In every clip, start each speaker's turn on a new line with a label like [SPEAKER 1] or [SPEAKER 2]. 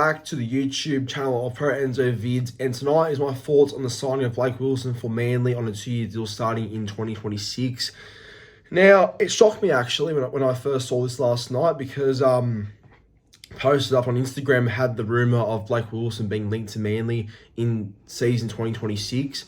[SPEAKER 1] back to the YouTube channel of Pro Enzo Vids, and tonight is my thoughts on the signing of Blake Wilson for Manly on a 2-year deal starting in 2026. Now, it shocked me actually when I first saw this last night because posted up on Instagram had the rumour of Blake Wilson being linked to Manly in season 2026,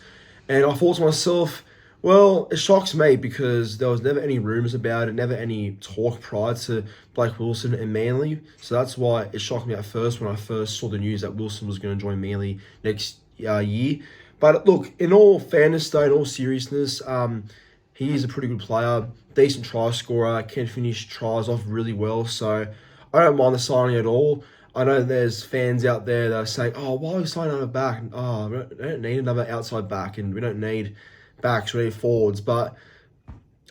[SPEAKER 1] and I thought to myself, well, it shocks me because there was never any rumours about it, never any talk prior to Blake Wilson and Manly. So that's why it shocked me at first when I first saw the news that Wilson was going to join Manly next year. But look, in all fairness though, in all seriousness, he is a pretty good player, decent try scorer, can finish tries off really well. So I don't mind the signing at all. I know there's fans out there that are saying, oh, why are we signing another back? Oh, we don't need another outside back and we don't need backs, we need forwards. But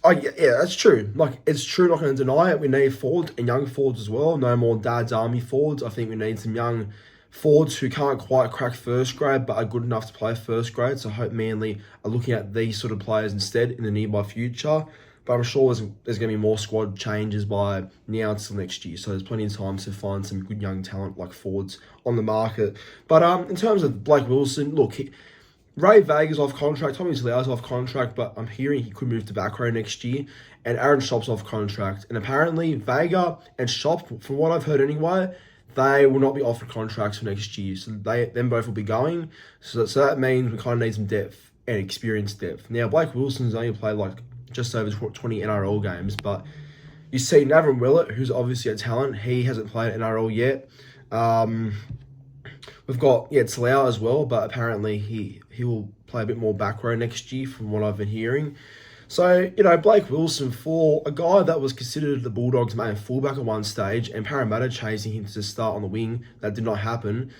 [SPEAKER 1] yeah, that's true. Like, it's true, not going to deny it. We need forwards and young forwards as well. No more Dad's Army forwards. I think we need some young forwards who can't quite crack first grade but are good enough to play first grade. So I hope Manly are looking at these sort of players instead in the nearby future. But I'm sure there's going to be more squad changes by now until next year. So there's plenty of time to find some good young talent like forwards on the market. But in terms of Blake Wilson, look, Ray Vega's off contract, Tommy Zalau's off contract, but I'm hearing he could move to back row next year, and Aaron Shop's off contract. And apparently Vega and Shop, from what I've heard anyway, they will not be offered contracts for next year. So them both will be going. So that means we kind of need some depth and experience depth. Now, Blake Wilson's only played like just over 20 NRL games, but you see Navin Willett, who's obviously a talent, he hasn't played NRL yet. We've got, Talau as well, but apparently he will play a bit more back row next year from what I've been hearing. So, Blake Wilson, for a guy that was considered the Bulldogs' main fullback at one stage and Parramatta chasing him to start on the wing, that did not happen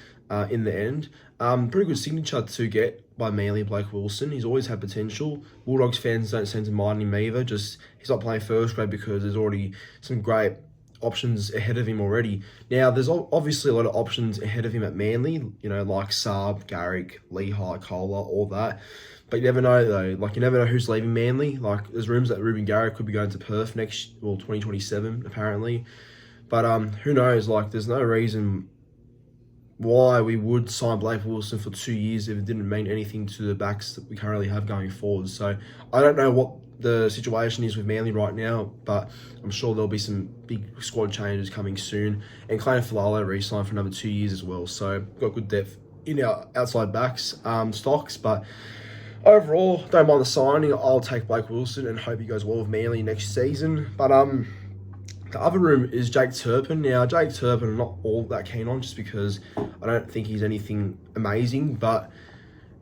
[SPEAKER 1] in the end. Pretty good signature to get by Manly, Blake Wilson. He's always had potential. Bulldogs fans don't seem to mind him either. Just he's not playing first grade because there's already some great options ahead of him already. Now, there's obviously a lot of options ahead of him at Manly, like Saab, Garrick, Lehigh, Kohler, all that. But you never know, though. Like, you never know who's leaving Manly. Like, there's rumours that Ruben Garrick could be going to Perth 2027, apparently. But who knows? Like, there's no reason why we would sign Blake Wilson for 2 years if it didn't mean anything to the backs that we currently have going forward. So I don't know what the situation is with Manly right now, but I'm sure there'll be some big squad changes coming soon. And Clayton Falalo re-signed for another 2 years as well. So got good depth in our outside backs stocks. But overall, don't mind the signing. I'll take Blake Wilson and hope he goes well with Manly next season. But the other room is Jake Turpin. Now, Jake Turpin I'm not all that keen on just because I don't think he's anything amazing. But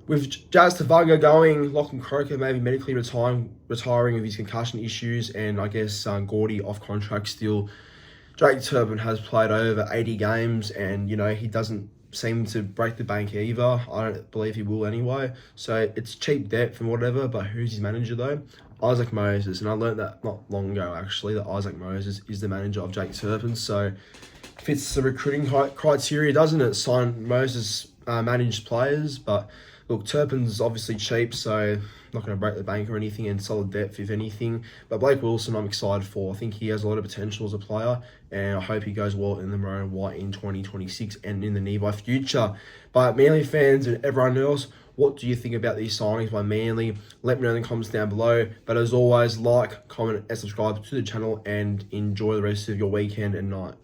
[SPEAKER 1] with Jazz Tavaga going, Lachlan Croker maybe medically retiring with his concussion issues, and I guess Gordy off contract still, Jake Turpin has played over 80 games and, he doesn't seem to break the bank either. I don't believe he will anyway. So it's cheap depth and whatever, but who's his manager though? Isaac Moses. And I learned that not long ago actually, that Isaac Moses is the manager of Jake Turpin. So fits the recruiting criteria, doesn't it? Sign Moses managed players, but look, Turpin's obviously cheap, so not going to break the bank or anything, and solid depth, if anything. But Blake Wilson, I'm excited for. I think he has a lot of potential as a player, and I hope he goes well in the maroon and white in 2026 and in the nearby future. But Manly fans and everyone else, what do you think about these signings by Manly? Let me know in the comments down below. But as always, like, comment, and subscribe to the channel, and enjoy the rest of your weekend and night.